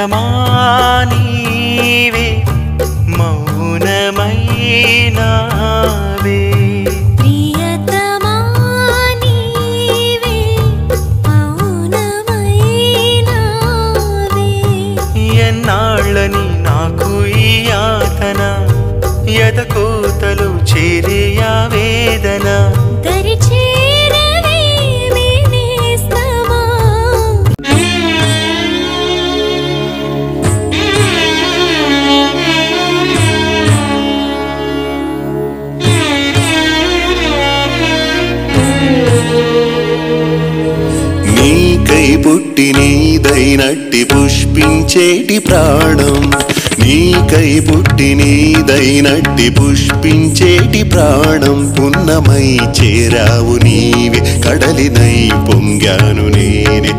ప్రియతమా నీవే మౌనమైనావే ప్రియతమా నీవే మౌనమైనావే ఎన్నాళ్ళని నాకు ఈ యాతన ఎదకోతలు చేరియా వేదన దరిచేరవే నేస్తమా నీకై పుట్టి నీదైనట్టి పుష్పించేటి ప్రాణం నీకై పుట్టి నీదైనట్టి పుష్పించేటి ప్రాణం పున్నమై చేరావు నీవే కడలినై పొంగాను నేనే